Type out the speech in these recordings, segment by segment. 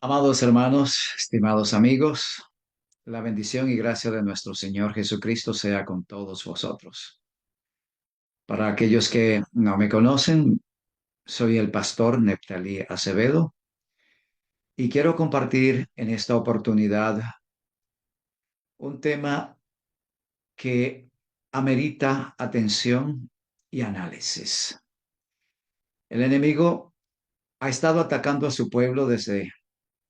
Amados hermanos, estimados amigos, la bendición y gracia de nuestro Señor Jesucristo sea con todos vosotros. Para aquellos que no me conocen, soy el pastor Neptalí Acevedo y quiero compartir en esta oportunidad un tema que amerita atención y análisis. El enemigo ha estado atacando a su pueblo desde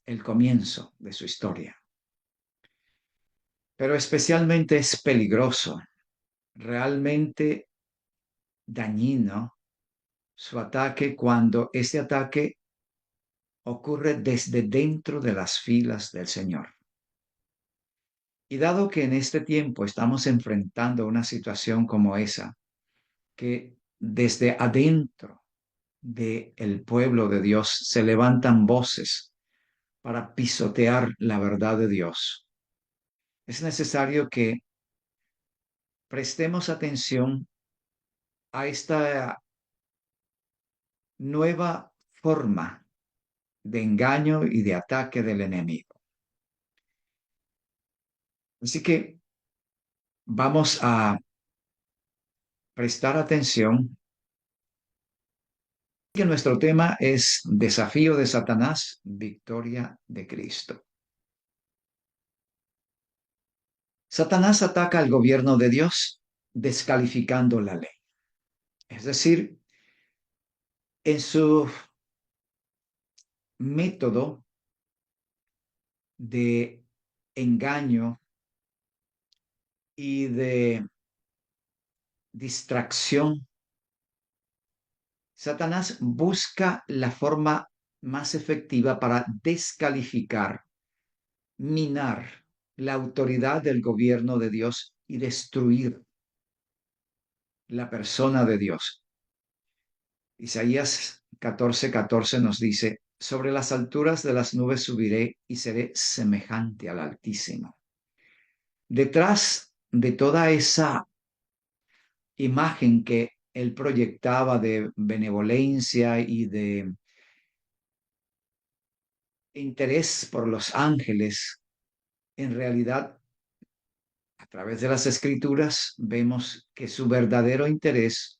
el comienzo de su historia, pero especialmente es peligroso, realmente dañino su ataque cuando este ataque ocurre desde dentro de las filas del Señor. Y dado que en este tiempo estamos enfrentando una situación como esa, que desde adentro del pueblo de Dios se levantan voces para pisotear la verdad de Dios, es necesario que prestemos atención a esta nueva forma de engaño y de ataque del enemigo. Así que vamos a prestar atención que nuestro tema es Desafío de Satanás, victoria de Cristo. Satanás ataca al gobierno de Dios descalificando la ley. Es decir, en su método de engaño y de distracción, Satanás busca la forma más efectiva para descalificar, minar la autoridad del gobierno de Dios y destruir la persona de Dios. Isaías 14:14 nos dice, sobre las alturas de las nubes subiré y seré semejante al Altísimo. Detrás de toda esa imagen que él proyectaba de benevolencia y de interés por los ángeles, en realidad, a través de las escrituras, vemos que su verdadero interés,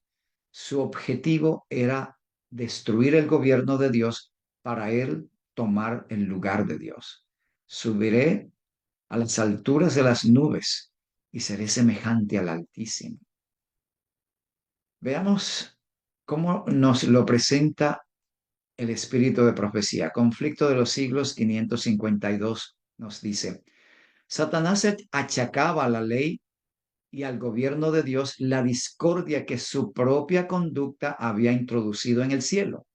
su objetivo era destruir el gobierno de Dios para él tomar el lugar de Dios. Subiré a las alturas de las nubes y seré semejante al Altísimo. Veamos cómo nos lo presenta el espíritu de profecía. Conflicto de los siglos 552 nos dice, Satanás achacaba a la ley y al gobierno de Dios la discordia que su propia conducta había introducido en el cielo.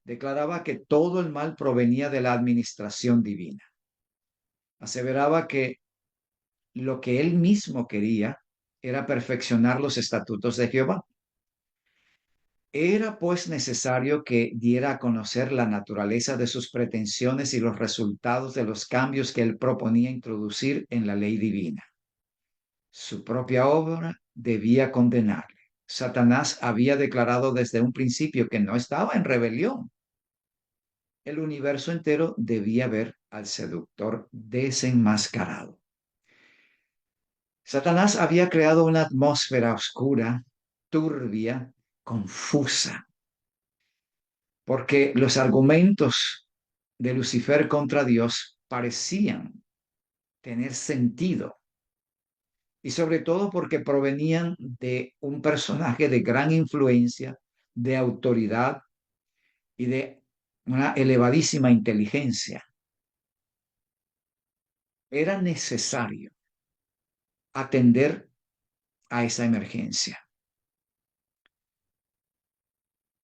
Declaraba que todo el mal provenía de la administración divina. Aseveraba que lo que él mismo quería era perfeccionar los estatutos de Jehová. Era pues necesario que diera a conocer la naturaleza de sus pretensiones y los resultados de los cambios que él proponía introducir en la ley divina. Su propia obra debía condenarle. Satanás había declarado desde un principio que no estaba en rebelión. El universo entero debía ver al seductor desenmascarado. Satanás había creado una atmósfera oscura, turbia, confusa, porque los argumentos de Lucifer contra Dios parecían tener sentido y sobre todo porque provenían de un personaje de gran influencia, de autoridad y de una elevadísima inteligencia. Era necesario atender a esa emergencia.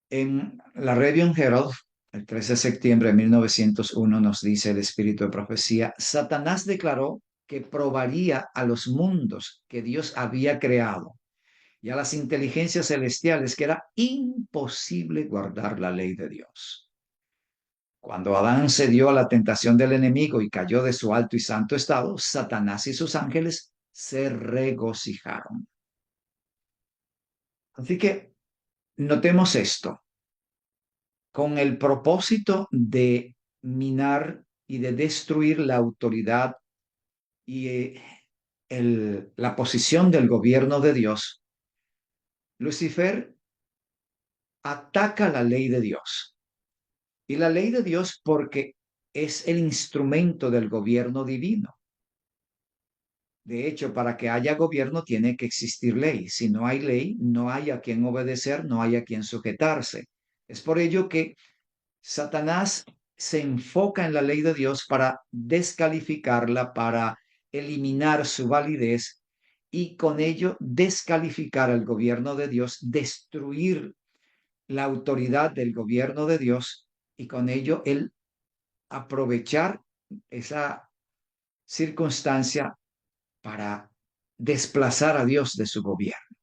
En la Review Herald, el 13 de septiembre de 1901, nos dice el espíritu de profecía, Satanás declaró que probaría a los mundos que Dios había creado y a las inteligencias celestiales que era imposible guardar la ley de Dios. Cuando Adán cedió a la tentación del enemigo y cayó de su alto y santo estado, Satanás y sus ángeles se regocijaron. Así que notemos esto. Con el propósito de minar y de destruir la autoridad y la posición del gobierno de Dios, Lucifer ataca la ley de Dios. Y la ley de Dios porque es el instrumento del gobierno divino. De hecho, para que haya gobierno tiene que existir ley. Si no hay ley, no hay a quien obedecer, no hay a quien sujetarse. Es por ello que Satanás se enfoca en la ley de Dios para descalificarla, para eliminar su validez y con ello descalificar al gobierno de Dios, destruir la autoridad del gobierno de Dios y con ello él aprovechar esa circunstancia para desplazar a Dios de su gobierno.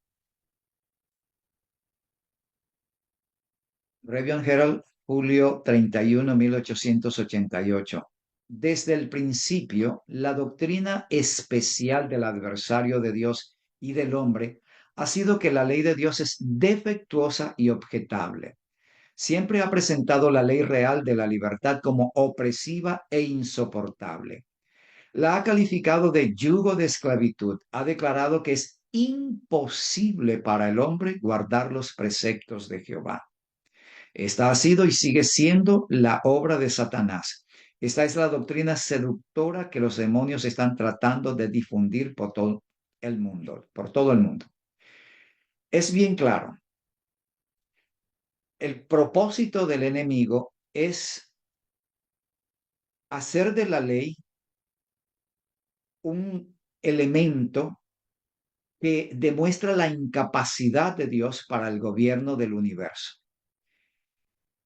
Revion Herald, julio 31, 1888. Desde el principio, la doctrina especial del adversario de Dios y del hombre ha sido que la ley de Dios es defectuosa y objetable. Siempre ha presentado la ley real de la libertad como opresiva e insoportable. La ha calificado de yugo de esclavitud. Ha declarado que es imposible para el hombre guardar los preceptos de Jehová. Esta ha sido y sigue siendo la obra de Satanás. Esta es la doctrina seductora que los demonios están tratando de difundir por todo el mundo, por todo el mundo. Es bien claro, el propósito del enemigo es hacer de la ley un elemento que demuestra la incapacidad de Dios para el gobierno del universo.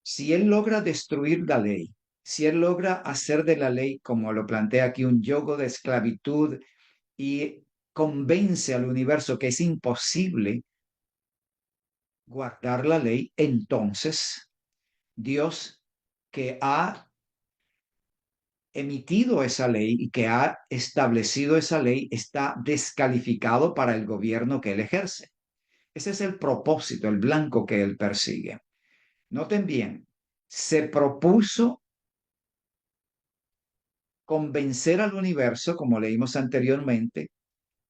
Si él logra destruir la ley, si él logra hacer de la ley, como lo plantea aquí, un yugo de esclavitud y convence al universo que es imposible guardar la ley, entonces Dios, que ha emitido esa ley y que ha establecido esa ley, está descalificado para el gobierno que él ejerce. Ese es el propósito, el blanco que él persigue. Noten bien, se propuso convencer al universo, como leímos anteriormente,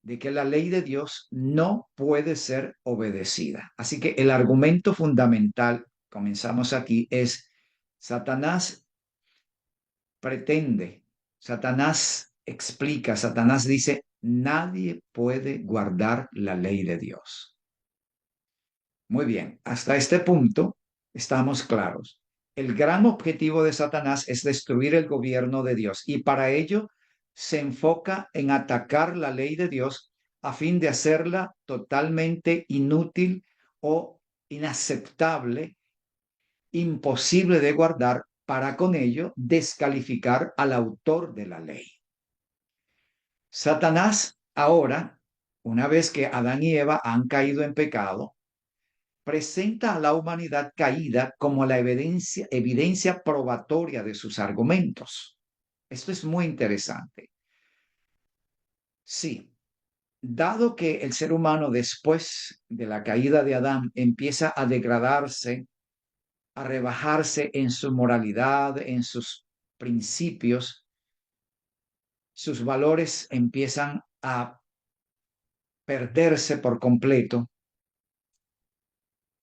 de que la ley de Dios no puede ser obedecida. Así que el argumento fundamental, comenzamos aquí, es Satanás pretende, Satanás explica, Satanás dice, nadie puede guardar la ley de Dios. Muy bien, hasta este punto estamos claros. El gran objetivo de Satanás es destruir el gobierno de Dios y para ello se enfoca en atacar la ley de Dios a fin de hacerla totalmente inútil o inaceptable, imposible de guardar para con ello descalificar al autor de la ley. Satanás ahora, una vez que Adán y Eva han caído en pecado, presenta a la humanidad caída como la evidencia probatoria de sus argumentos. Esto es muy interesante. Sí, dado que el ser humano después de la caída de Adán empieza a degradarse, a rebajarse en su moralidad, en sus principios, sus valores empiezan a perderse por completo.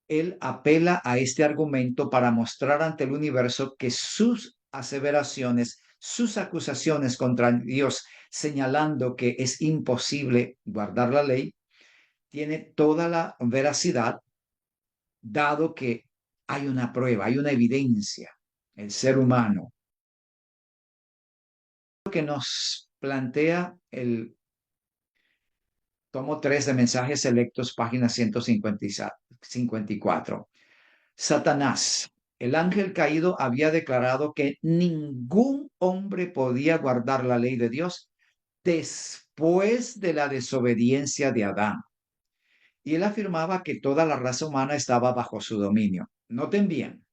Él apela a este argumento para mostrar ante el universo que sus aseveraciones, sus acusaciones contra Dios, señalando que es imposible guardar la ley, tiene toda la veracidad, dado que hay una prueba, hay una evidencia. El ser humano, que nos plantea el tomo 3 de Mensajes Selectos, página 154. Satanás, el ángel caído, había declarado que ningún hombre podía guardar la ley de Dios después de la desobediencia de Adán. Y él afirmaba que toda la raza humana estaba bajo su dominio. Noten bien,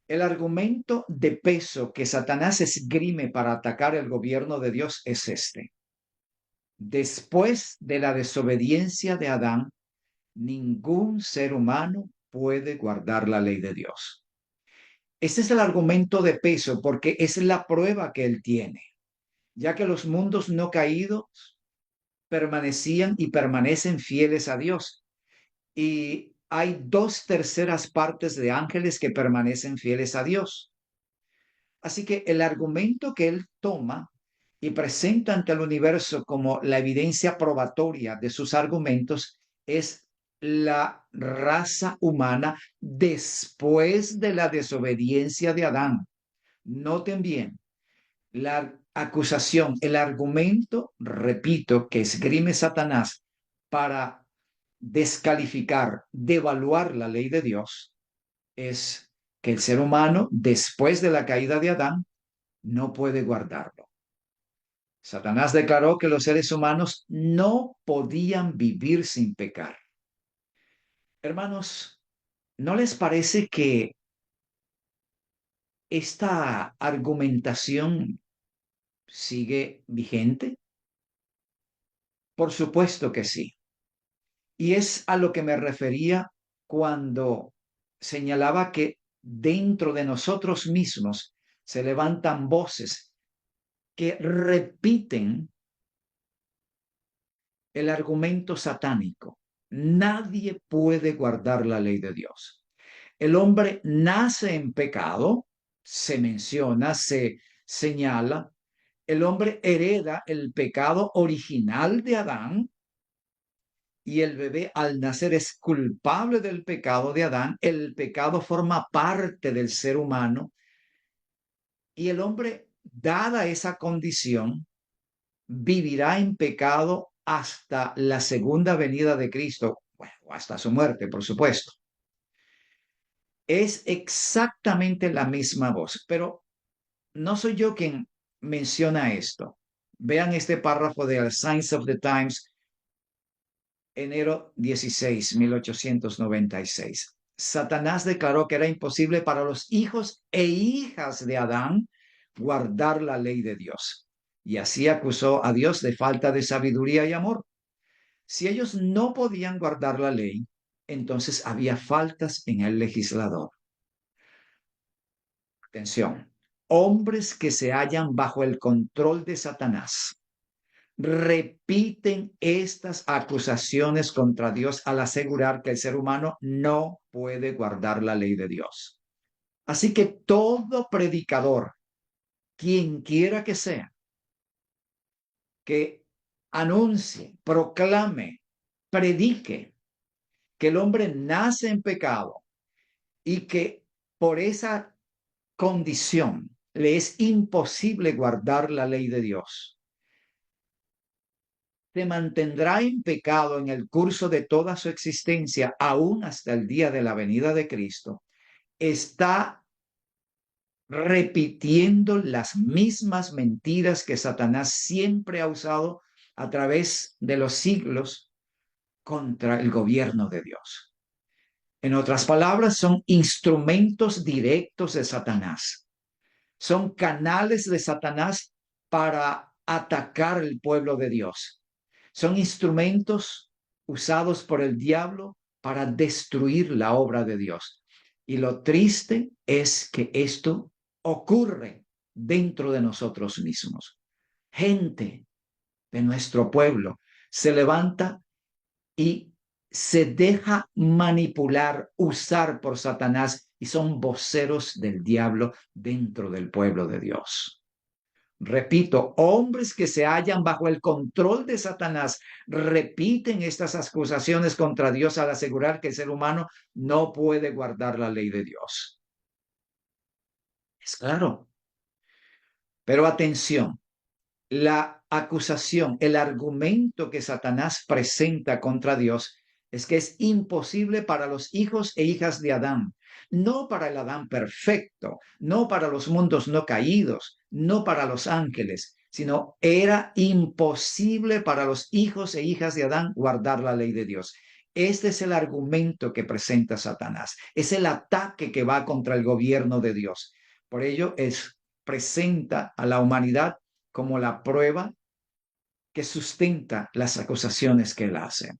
el argumento de peso que Satanás esgrime para atacar el gobierno de Dios es este. Después de la desobediencia de Adán, ningún ser humano puede guardar la ley de Dios. Este es el argumento de peso porque es la prueba que él tiene, ya que los mundos no caídos permanecían y permanecen fieles a Dios. Y hay 2/3 de ángeles que permanecen fieles a Dios. Así que el argumento que él toma y presenta ante el universo como la evidencia probatoria de sus argumentos es la raza humana después de la desobediencia de Adán. Noten bien, la acusación, el argumento, repito, que esgrime Satanás para descalificar, devaluar la ley de Dios, es que el ser humano, después de la caída de Adán, no puede guardarlo. Satanás declaró que los seres humanos no podían vivir sin pecar. Hermanos, ¿no les parece que esta argumentación sigue vigente? Por supuesto que sí. Y es a lo que me refería cuando señalaba que dentro de nosotros mismos se levantan voces que repiten el argumento satánico. Nadie puede guardar la ley de Dios. El hombre nace en pecado, se menciona, se señala. El hombre hereda el pecado original de Adán y el bebé al nacer es culpable del pecado de Adán. El pecado forma parte del ser humano y el hombre, dada esa condición, vivirá en pecado hasta la segunda venida de Cristo, bueno, hasta su muerte, por supuesto. Es exactamente la misma voz, pero no soy yo quien menciona esto. Vean este párrafo de The Signs of the Times, enero 16, 1896. Satanás declaró que era imposible para los hijos e hijas de Adán guardar la ley de Dios. Y así acusó a Dios de falta de sabiduría y amor. Si ellos no podían guardar la ley, entonces había faltas en el legislador. Atención, hombres que se hallan bajo el control de Satanás repiten estas acusaciones contra Dios al asegurar que el ser humano no puede guardar la ley de Dios. Así que todo predicador, quien quiera que sea, que anuncie, proclame, predique que el hombre nace en pecado y que por esa condición le es imposible guardar la ley de Dios, se mantendrá en pecado en el curso de toda su existencia, aún hasta el día de la venida de Cristo, está repitiendo las mismas mentiras que Satanás siempre ha usado a través de los siglos contra el gobierno de Dios. En otras palabras, son instrumentos directos de Satanás. Son canales de Satanás para atacar el pueblo de Dios. Son instrumentos usados por el diablo para destruir la obra de Dios. Y lo triste es que esto ocurre dentro de nosotros mismos. Gente de nuestro pueblo se levanta y se deja manipular, usar por Satanás y son voceros del diablo dentro del pueblo de Dios. Repito, hombres que se hallan bajo el control de Satanás repiten estas acusaciones contra Dios al asegurar que el ser humano no puede guardar la ley de Dios. Es claro. Pero atención, la acusación, el argumento que Satanás presenta contra Dios es que es imposible para los hijos e hijas de Adán, no para el Adán perfecto, no para los mundos no caídos, no para los ángeles, sino era imposible para los hijos e hijas de Adán guardar la ley de Dios. Este es el argumento que presenta Satanás, es el ataque que va contra el gobierno de Dios. Por ello presenta a la humanidad como la prueba que sustenta las acusaciones que él hace.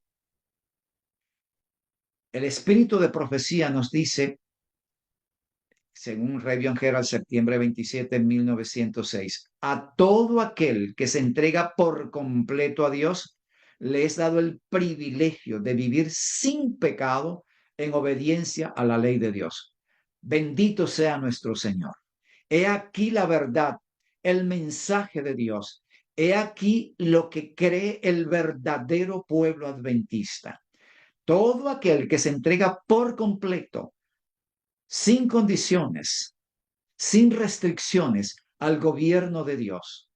El espíritu de profecía nos dice según Revion Herald, septiembre 27 de 1906, a todo aquel que se entrega por completo a Dios, le es dado el privilegio de vivir sin pecado en obediencia a la ley de Dios. Bendito sea nuestro Señor. He aquí la verdad, el mensaje de Dios. He aquí lo que cree el verdadero pueblo adventista. Todo aquel que se entrega por completo, sin condiciones, sin restricciones al gobierno de Dios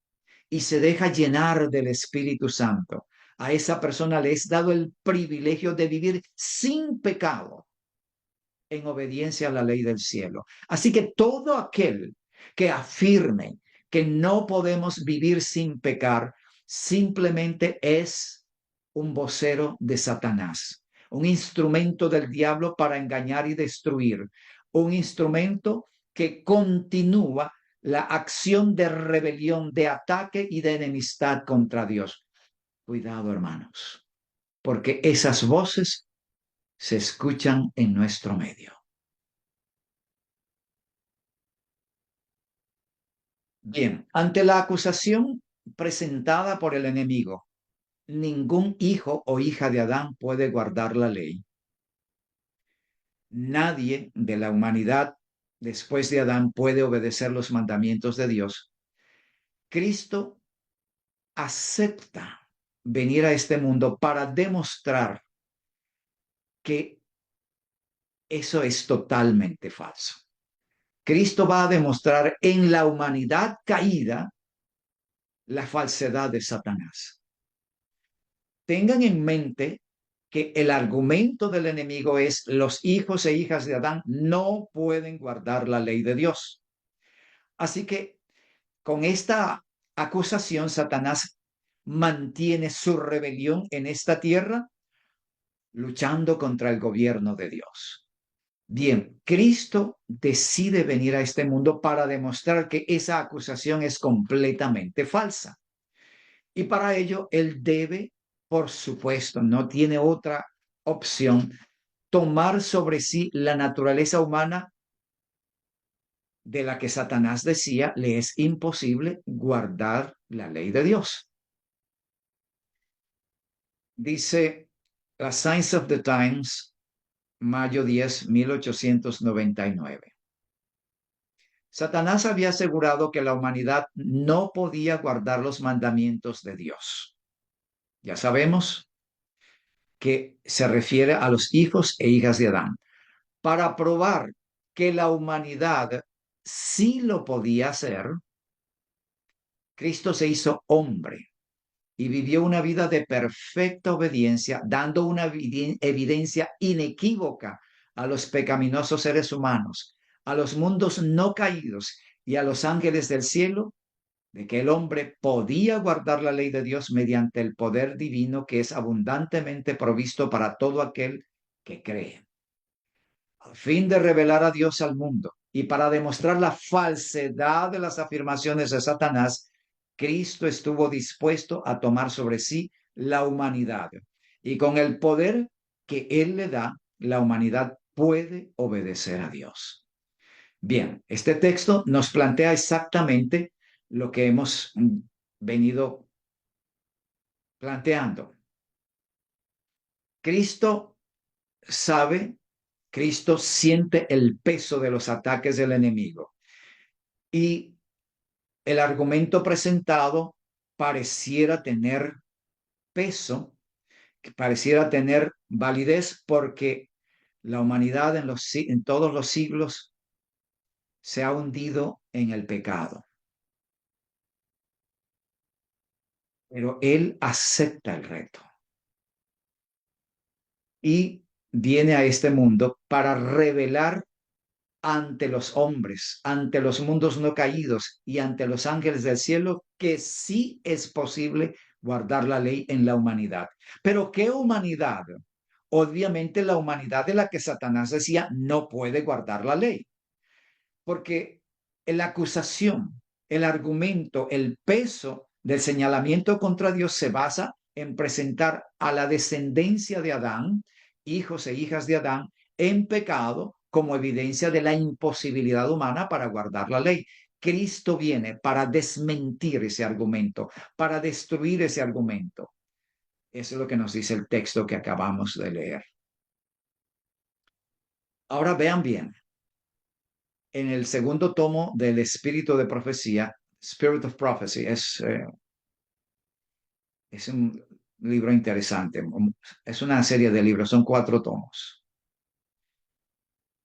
y se deja llenar del Espíritu Santo, a esa persona le es dado el privilegio de vivir sin pecado en obediencia a la ley del cielo. Así que todo aquel que afirme que no podemos vivir sin pecar, simplemente es un vocero de Satanás, un instrumento del diablo para engañar y destruir, un instrumento que continúa la acción de rebelión, de ataque y de enemistad contra Dios. Cuidado, hermanos, porque esas voces se escuchan en nuestro medio. Bien, ante la acusación presentada por el enemigo, ningún hijo o hija de Adán puede guardar la ley. Nadie de la humanidad después de Adán puede obedecer los mandamientos de Dios. Cristo acepta venir a este mundo para demostrar que eso es totalmente falso. Cristo va a demostrar en la humanidad caída la falsedad de Satanás. Tengan en mente que el argumento del enemigo es: los hijos e hijas de Adán no pueden guardar la ley de Dios. Así que con esta acusación, Satanás mantiene su rebelión en esta tierra, luchando contra el gobierno de Dios. Bien, Cristo decide venir a este mundo para demostrar que esa acusación es completamente falsa. Y para ello, él debe, por supuesto, no tiene otra opción, tomar sobre sí la naturaleza humana de la que Satanás decía le es imposible guardar la ley de Dios. Dice la Science of the Times, mayo 10, 1899. Satanás había asegurado que la humanidad no podía guardar los mandamientos de Dios. Ya sabemos que se refiere a los hijos e hijas de Adán. Para probar que la humanidad sí lo podía hacer, Cristo se hizo hombre y vivió una vida de perfecta obediencia, dando una evidencia inequívoca a los pecaminosos seres humanos, a los mundos no caídos y a los ángeles del cielo, de que el hombre podía guardar la ley de Dios mediante el poder divino que es abundantemente provisto para todo aquel que cree. A fin de revelar a Dios al mundo y para demostrar la falsedad de las afirmaciones de Satanás, Cristo estuvo dispuesto a tomar sobre sí la humanidad. Y con el poder que Él le da, la humanidad puede obedecer a Dios. Bien, este texto nos plantea exactamente lo que hemos venido planteando. Cristo sabe, Cristo siente el peso de los ataques del enemigo. Y el argumento presentado pareciera tener peso, pareciera tener validez, porque la humanidad en todos los siglos se ha hundido en el pecado. Pero Él acepta el reto y viene a este mundo para revelar ante los hombres, ante los mundos no caídos y ante los ángeles del cielo que sí es posible guardar la ley en la humanidad. Pero ¿qué humanidad? Obviamente la humanidad de la que Satanás decía no puede guardar la ley, porque la acusación, el argumento, el peso del señalamiento contra Dios se basa en presentar a la descendencia de Adán, hijos e hijas de Adán, en pecado, como evidencia de la imposibilidad humana para guardar la ley. Cristo viene para desmentir ese argumento, para destruir ese argumento. Eso es lo que nos dice el texto que acabamos de leer. Ahora vean bien, en el segundo tomo del Espíritu de Profecía, Spirit of Prophecy, es un libro interesante, es una serie de libros, son 4 tomos.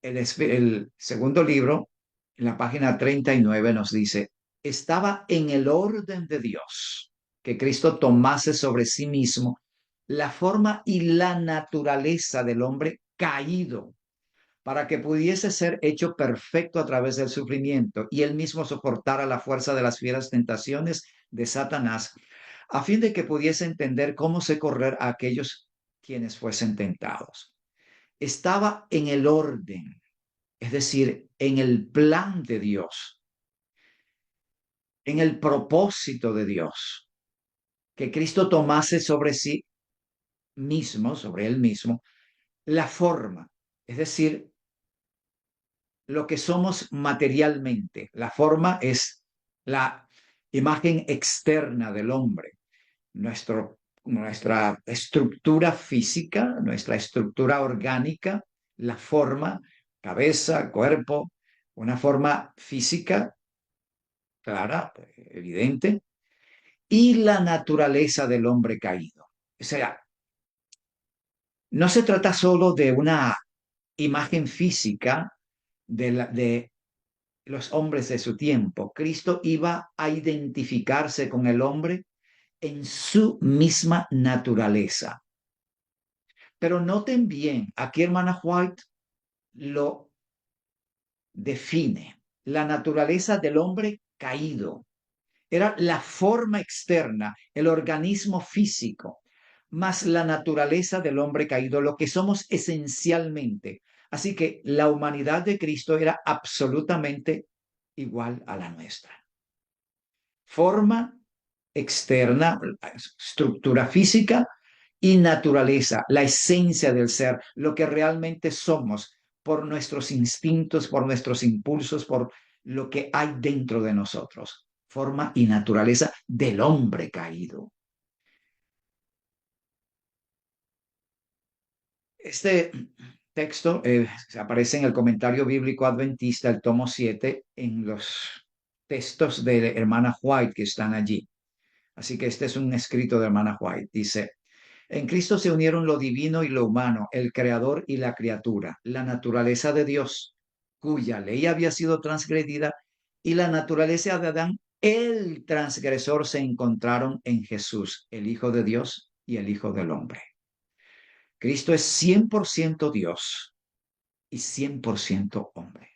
El segundo libro, en la página 39, nos dice, estaba en el orden de Dios que Cristo tomase sobre sí mismo la forma y la naturaleza del hombre caído, para que pudiese ser hecho perfecto a través del sufrimiento y él mismo soportara la fuerza de las fieras tentaciones de Satanás, a fin de que pudiese entender cómo socorrer a aquellos quienes fuesen tentados. Estaba en el orden, es decir, en el plan de Dios, en el propósito de Dios, que Cristo tomase sobre sí mismo, sobre él mismo, la forma, es decir, lo que somos materialmente. La forma es la imagen externa del hombre, nuestra estructura física, nuestra estructura orgánica, la forma, cabeza, cuerpo, una forma física clara, evidente, y la naturaleza del hombre caído. O sea, no se trata solo de una imagen física de los hombres de su tiempo. Cristo iba a identificarse con el hombre en su misma naturaleza. Pero noten bien, aquí hermana White lo define. La naturaleza del hombre caído era la forma externa, el organismo físico, más la naturaleza del hombre caído, lo que somos esencialmente. Así que la humanidad de Cristo era absolutamente igual a la nuestra. Forma externa, estructura física y naturaleza, la esencia del ser, lo que realmente somos por nuestros instintos, por nuestros impulsos, por lo que hay dentro de nosotros. Forma y naturaleza del hombre caído. Este texto aparece en el comentario bíblico adventista, el tomo 7, en los textos de hermana White que están allí. Así que este es un escrito de hermana White. Dice, en Cristo se unieron lo divino y lo humano, el creador y la criatura, la naturaleza de Dios, cuya ley había sido transgredida, y la naturaleza de Adán, el transgresor, se encontraron en Jesús, el Hijo de Dios y el Hijo del hombre. Cristo es 100% Dios y 100% hombre.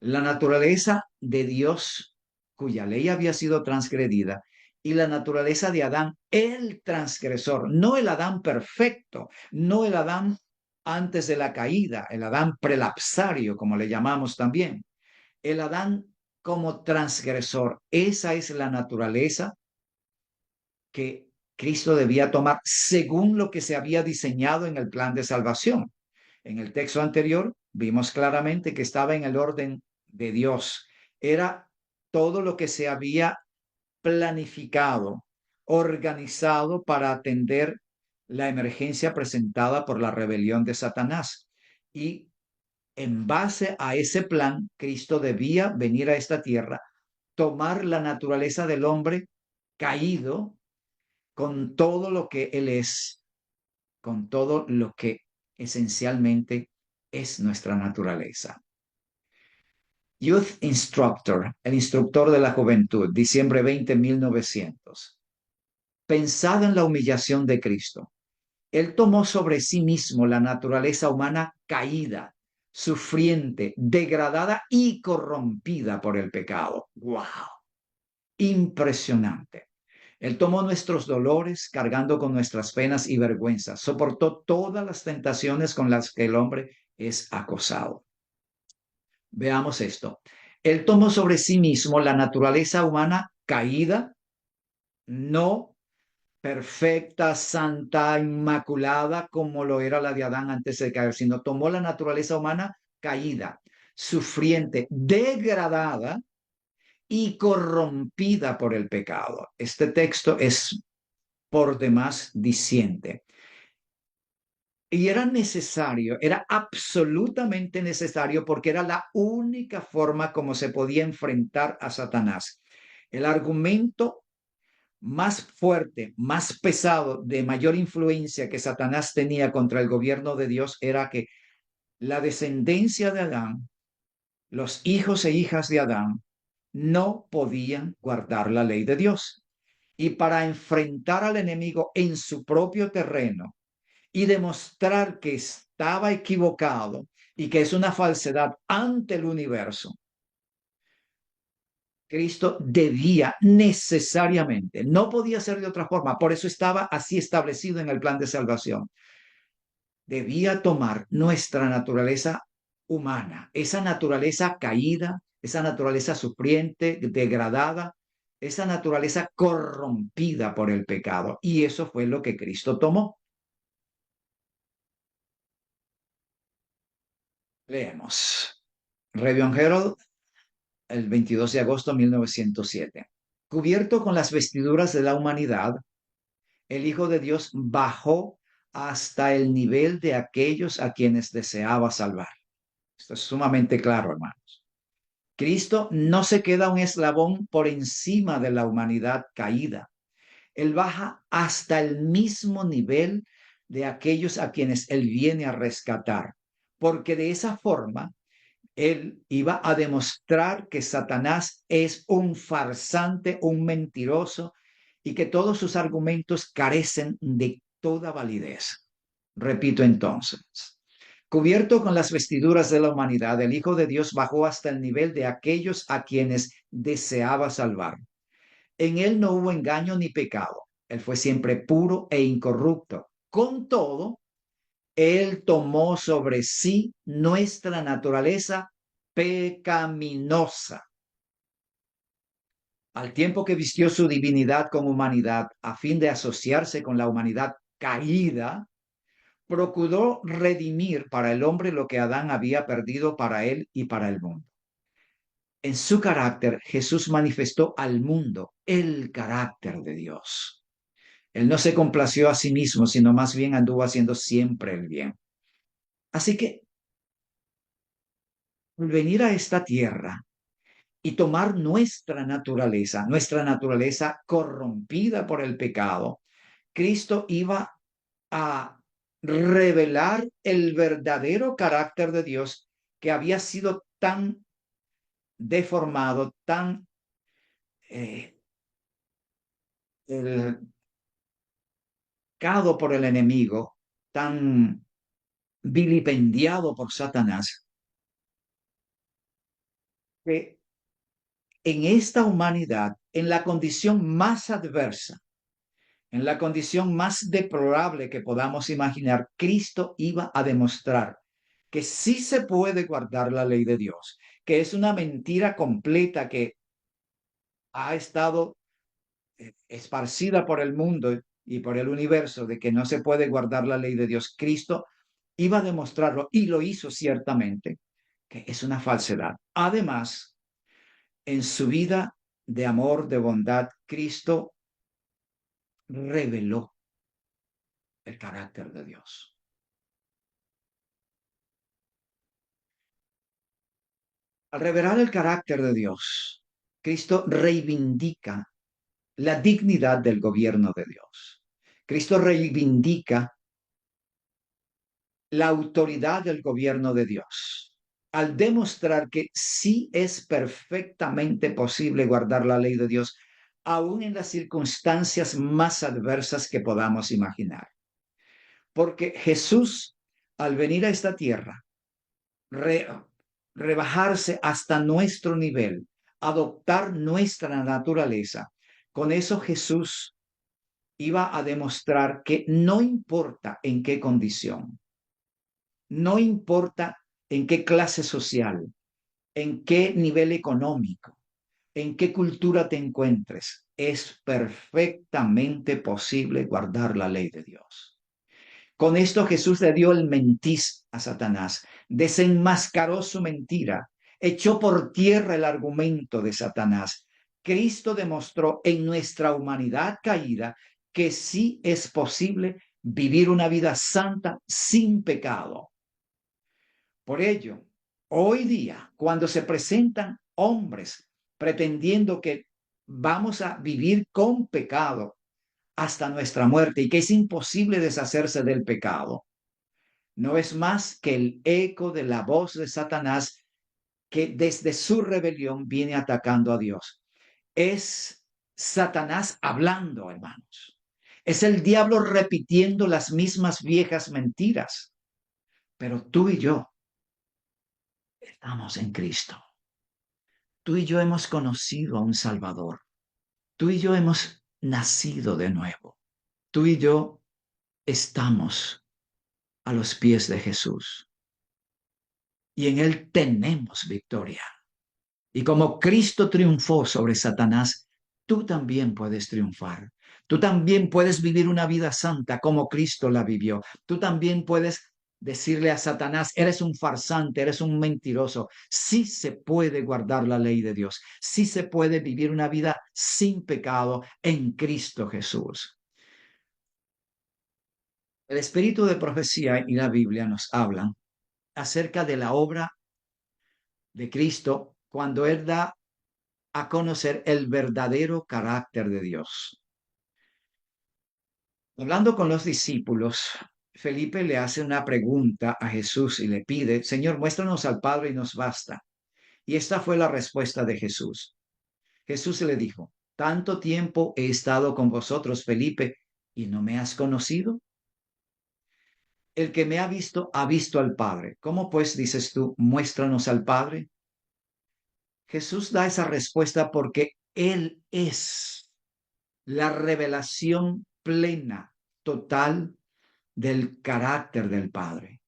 La naturaleza de Dios, cuya ley había sido transgredida, y la naturaleza de Adán, el transgresor, no el Adán perfecto, no el Adán antes de la caída, el Adán prelapsario, como le llamamos también, el Adán como transgresor. Esa es la naturaleza que Cristo debía tomar según lo que se había diseñado en el plan de salvación. En el texto anterior vimos claramente que estaba en el orden de Dios. Era todo lo que se había planificado, organizado para atender la emergencia presentada por la rebelión de Satanás. Y en base a ese plan, Cristo debía venir a esta tierra, tomar la naturaleza del hombre caído con todo lo que él es, con todo lo que esencialmente es nuestra naturaleza. Youth Instructor, el instructor de la juventud, diciembre 20, 1900. Pensad en la humillación de Cristo. Él tomó sobre sí mismo la naturaleza humana caída, sufriente, degradada y corrompida por el pecado. ¡Wow! Impresionante. Él tomó nuestros dolores, cargando con nuestras penas y vergüenzas. Soportó todas las tentaciones con las que el hombre es acosado. Veamos esto. Él tomó sobre sí mismo la naturaleza humana caída, no perfecta, santa, inmaculada, como lo era la de Adán antes de caer, sino tomó la naturaleza humana caída, sufriente, degradada y corrompida por el pecado. Este texto es por demás diciente. Y era necesario, era absolutamente necesario porque era la única forma como se podía enfrentar a Satanás. El argumento más fuerte, más pesado, de mayor influencia que Satanás tenía contra el gobierno de Dios era que la descendencia de Adán, los hijos e hijas de Adán, no podían guardar la ley de Dios. Y para enfrentar al enemigo en su propio terreno y demostrar que estaba equivocado y que es una falsedad ante el universo, Cristo debía necesariamente, no podía ser de otra forma, por eso estaba así establecido en el plan de salvación, debía tomar nuestra naturaleza humana, esa naturaleza caída, esa naturaleza sufriente, degradada, esa naturaleza corrompida por el pecado. Y eso fue lo que Cristo tomó. Leemos. Review Herald, el 22 de agosto de 1907. Cubierto con las vestiduras de la humanidad, el Hijo de Dios bajó hasta el nivel de aquellos a quienes deseaba salvar. Esto es sumamente claro, hermanos. Cristo no se queda un eslabón por encima de la humanidad caída. Él baja hasta el mismo nivel de aquellos a quienes Él viene a rescatar, porque de esa forma Él iba a demostrar que Satanás es un farsante, un mentiroso y que todos sus argumentos carecen de toda validez. Repito entonces, cubierto con las vestiduras de la humanidad, el Hijo de Dios bajó hasta el nivel de aquellos a quienes deseaba salvar. En él no hubo engaño ni pecado. Él fue siempre puro e incorrupto. Con todo, él tomó sobre sí nuestra naturaleza pecaminosa, al tiempo que vistió su divinidad con humanidad a fin de asociarse con la humanidad caída. Procuró redimir para el hombre lo que Adán había perdido para él y para el mundo. En su carácter, Jesús manifestó al mundo el carácter de Dios. Él no se complació a sí mismo, sino más bien anduvo haciendo siempre el bien. Así que al venir a esta tierra y tomar nuestra naturaleza corrompida por el pecado, Cristo iba a revelar el verdadero carácter de Dios que había sido tan deformado, tan eh, por el enemigo, tan vilipendiado por Satanás, que en esta humanidad, en la condición más adversa, en la condición más deplorable que podamos imaginar, Cristo iba a demostrar que sí se puede guardar la ley de Dios, que es una mentira completa que ha estado esparcida por el mundo y por el universo de que no se puede guardar la ley de Dios. Cristo iba a demostrarlo y lo hizo ciertamente, que es una falsedad. Además, en su vida de amor, de bondad, Cristo reveló el carácter de Dios. Al revelar el carácter de Dios, Cristo reivindica la dignidad del gobierno de Dios. Cristo reivindica la autoridad del gobierno de Dios, al demostrar que sí es perfectamente posible guardar la ley de Dios, aún en las circunstancias más adversas que podamos imaginar. Porque Jesús, al venir a esta tierra, rebajarse hasta nuestro nivel, adoptar nuestra naturaleza, con eso Jesús iba a demostrar que no importa en qué condición, no importa en qué clase social, en qué nivel económico, en qué cultura te encuentres, es perfectamente posible guardar la ley de Dios. Con esto Jesús le dio el mentiz a Satanás, desenmascaró su mentira, echó por tierra el argumento de Satanás. Cristo demostró en nuestra humanidad caída que sí es posible vivir una vida santa sin pecado. Por ello, hoy día, cuando se presentan hombres pretendiendo que vamos a vivir con pecado hasta nuestra muerte y que es imposible deshacerse del pecado, no es más que el eco de la voz de Satanás que desde su rebelión viene atacando a Dios. Es Satanás hablando, hermanos. Es el diablo repitiendo las mismas viejas mentiras. Pero tú y yo estamos en Cristo. Tú y yo hemos conocido a un Salvador. Tú y yo hemos nacido de nuevo. Tú y yo estamos a los pies de Jesús. Y en Él tenemos victoria. Y como Cristo triunfó sobre Satanás, tú también puedes triunfar. Tú también puedes vivir una vida santa como Cristo la vivió. Tú también puedes decirle a Satanás, eres un farsante, eres un mentiroso. Sí se puede guardar la ley de Dios. Sí se puede vivir una vida sin pecado en Cristo Jesús. El espíritu de profecía y la Biblia nos hablan acerca de la obra de Cristo cuando Él da a conocer el verdadero carácter de Dios. Hablando con los discípulos, Felipe le hace una pregunta a Jesús y le pide, Señor, muéstranos al Padre y nos basta. Y esta fue la respuesta de Jesús. Jesús le dijo, tanto tiempo he estado con vosotros, Felipe, y no me has conocido. El que me ha visto al Padre. ¿Cómo pues dices tú, muéstranos al Padre? Jesús da esa respuesta porque Él es la revelación plena, total del carácter del Padre.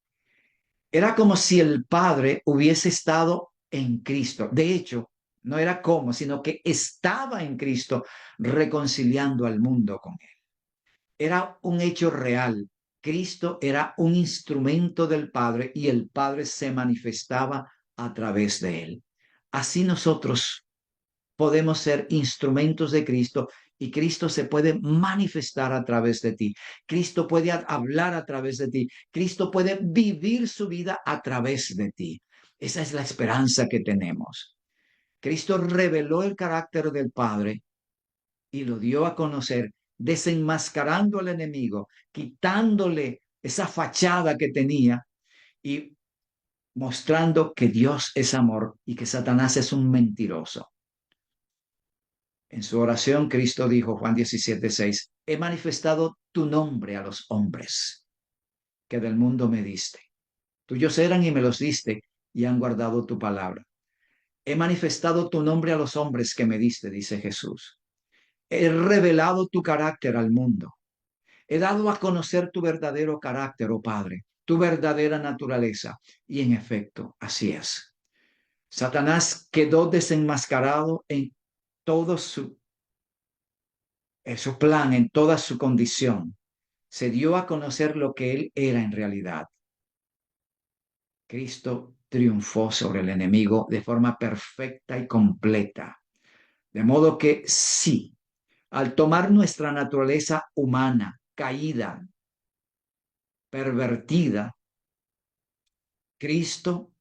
Era como si el Padre hubiese estado en Cristo. De hecho, no era como, sino que estaba en Cristo reconciliando al mundo con Él. Era un hecho real. Cristo era un instrumento del Padre y el Padre se manifestaba a través de Él. Así nosotros podemos ser instrumentos de Cristo y Cristo se puede manifestar a través de ti. Cristo puede hablar a través de ti. Cristo puede vivir su vida a través de ti. Esa es la esperanza que tenemos. Cristo reveló el carácter del Padre y lo dio a conocer, desenmascarando al enemigo, quitándole esa fachada que tenía y mostrando que Dios es amor y que Satanás es un mentiroso. En su oración, Cristo dijo, Juan 17:6, he manifestado tu nombre a los hombres que del mundo me diste. Tuyos eran y me los diste y han guardado tu palabra. He manifestado tu nombre a los hombres que me diste, dice Jesús. He revelado tu carácter al mundo. He dado a conocer tu verdadero carácter, oh Padre, tu verdadera naturaleza. Y en efecto, así es. Satanás quedó desenmascarado en todo su plan, en toda su condición. Se dio a conocer lo que él era en realidad. Cristo triunfó sobre el enemigo de forma perfecta y completa. De modo que sí, al tomar nuestra naturaleza humana, caída, pervertida, Cristo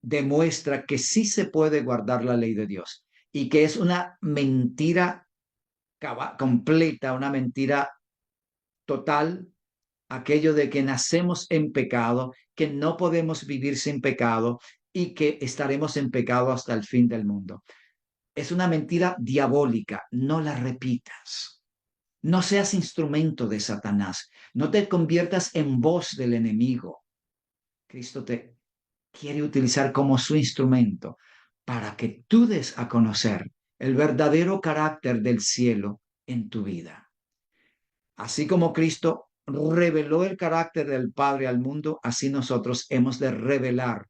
demuestra que sí se puede guardar la ley de Dios y que es una mentira completa, una mentira total, aquello de que nacemos en pecado, que no podemos vivir sin pecado y que estaremos en pecado hasta el fin del mundo. Es una mentira diabólica, no la repitas. No seas instrumento de Satanás, no te conviertas en voz del enemigo. Cristo te quiere utilizar como su instrumento para que tú des a conocer el verdadero carácter del cielo en tu vida. Así como Cristo reveló el carácter del Padre al mundo, así nosotros hemos de revelar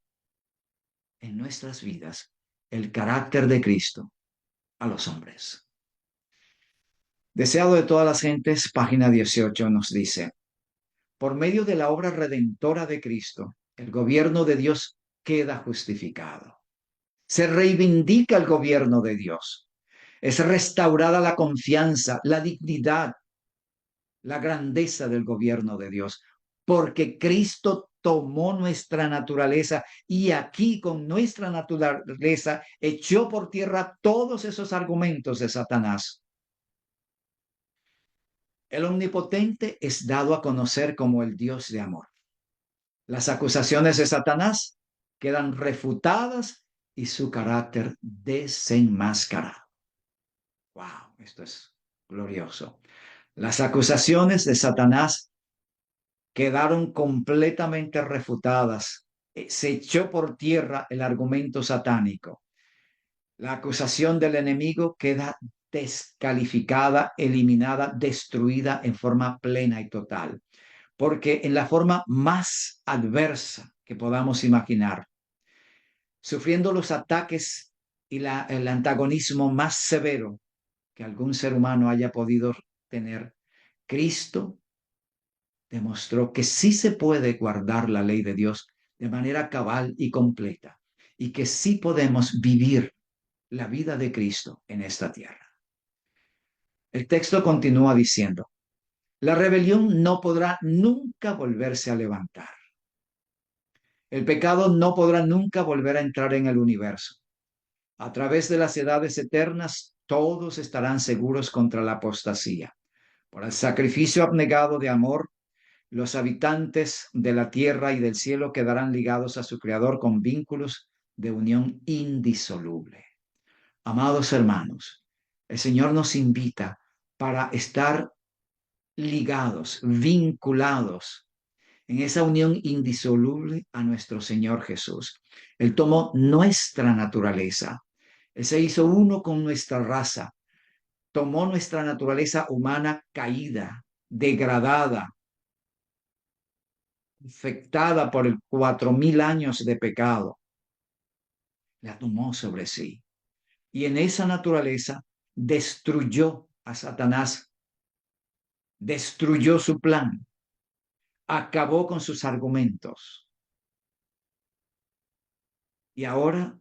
en nuestras vidas el carácter de Cristo a los hombres. Deseado de todas las gentes, página 18 nos dice, Por medio de la obra redentora de Cristo, el gobierno de Dios queda justificado. Se reivindica el gobierno de Dios. Es restaurada la confianza, la dignidad, la grandeza del gobierno de Dios, porque Cristo tomó nuestra naturaleza y aquí con nuestra naturaleza echó por tierra todos esos argumentos de Satanás. El omnipotente es dado a conocer como el Dios de amor. Las acusaciones de Satanás quedan refutadas y su carácter desenmascarado. Wow, esto es glorioso. Las acusaciones de Satanás quedaron completamente refutadas. Se echó por tierra el argumento satánico. La acusación del enemigo queda descalificada, eliminada, destruida en forma plena y total. Porque en la forma más adversa que podamos imaginar, sufriendo los ataques y el antagonismo más severo que algún ser humano haya podido tener, Cristo demostró que sí se puede guardar la ley de Dios de manera cabal y completa y que sí podemos vivir la vida de Cristo en esta tierra. El texto continúa diciendo, la rebelión no podrá nunca volverse a levantar. El pecado no podrá nunca volver a entrar en el universo. A través de las edades eternas, todos estarán seguros contra la apostasía. Por el sacrificio abnegado de amor, los habitantes de la tierra y del cielo quedarán ligados a su Creador con vínculos de unión indisoluble. Amados hermanos, el Señor nos invita para estar ligados, vinculados en esa unión indisoluble a nuestro Señor Jesús. Él tomó nuestra naturaleza. Él se hizo uno con nuestra raza. Tomó nuestra naturaleza humana caída, degradada, infectada por el 4000 años de pecado. La tomó sobre sí. Y en esa naturaleza destruyó a Satanás, destruyó su plan, acabó con sus argumentos. Y ahora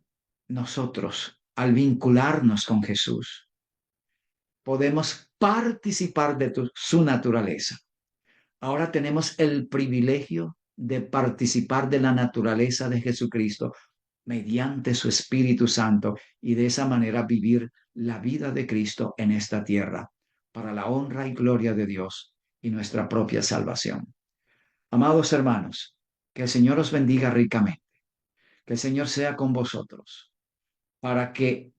nosotros, al vincularnos con Jesús, podemos participar de su naturaleza. Ahora tenemos el privilegio de participar de la naturaleza de Jesucristo mediante su Espíritu Santo y de esa manera vivir la vida de Cristo en esta tierra para la honra y gloria de Dios y nuestra propia salvación. Amados hermanos, que el Señor os bendiga ricamente, que el Señor sea con vosotros, para que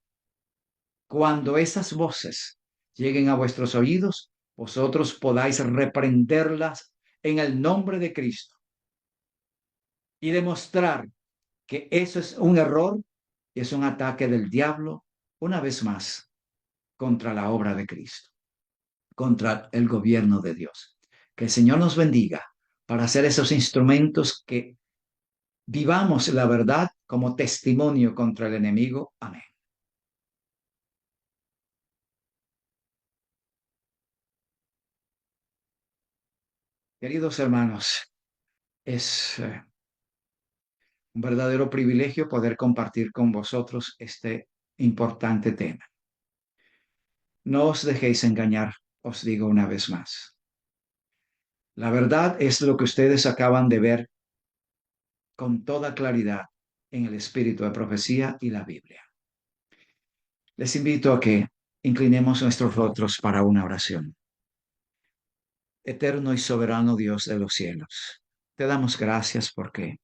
cuando esas voces lleguen a vuestros oídos, vosotros podáis reprenderlas en el nombre de Cristo y demostrar que eso es un error y es un ataque del diablo, una vez más, contra la obra de Cristo, contra el gobierno de Dios. Que el Señor nos bendiga para ser esos instrumentos que vivamos la verdad como testimonio contra el enemigo. Amén. Queridos hermanos, es un verdadero privilegio poder compartir con vosotros este importante tema. No os dejéis engañar, os digo una vez más. La verdad es lo que ustedes acaban de ver con toda claridad en el espíritu de profecía y la Biblia. Les invito a que inclinemos nuestros rostros para una oración. Eterno y soberano Dios de los cielos, te damos gracias porque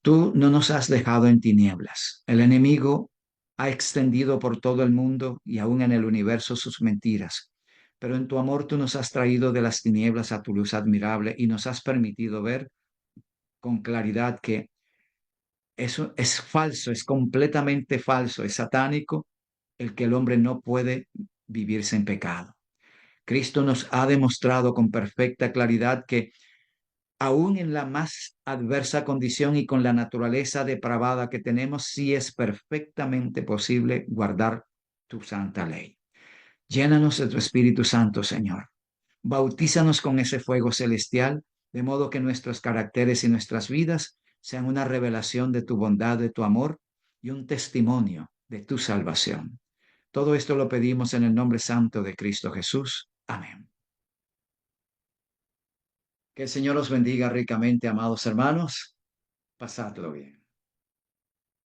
tú no nos has dejado en tinieblas. El enemigo ha extendido por todo el mundo y aún en el universo sus mentiras. Pero en tu amor tú nos has traído de las tinieblas a tu luz admirable y nos has permitido ver con claridad que eso es falso, es completamente falso, es satánico el que el hombre no puede vivir sin pecado. Cristo nos ha demostrado con perfecta claridad que aún en la más adversa condición y con la naturaleza depravada que tenemos, sí es perfectamente posible guardar tu santa ley. Llénanos de tu Espíritu Santo, Señor. Bautízanos con ese fuego celestial de modo que nuestros caracteres y nuestras vidas sean una revelación de tu bondad, de tu amor y un testimonio de tu salvación. Todo esto lo pedimos en el nombre santo de Cristo Jesús. Amén. Que el Señor os bendiga ricamente, amados hermanos. Pasadlo bien.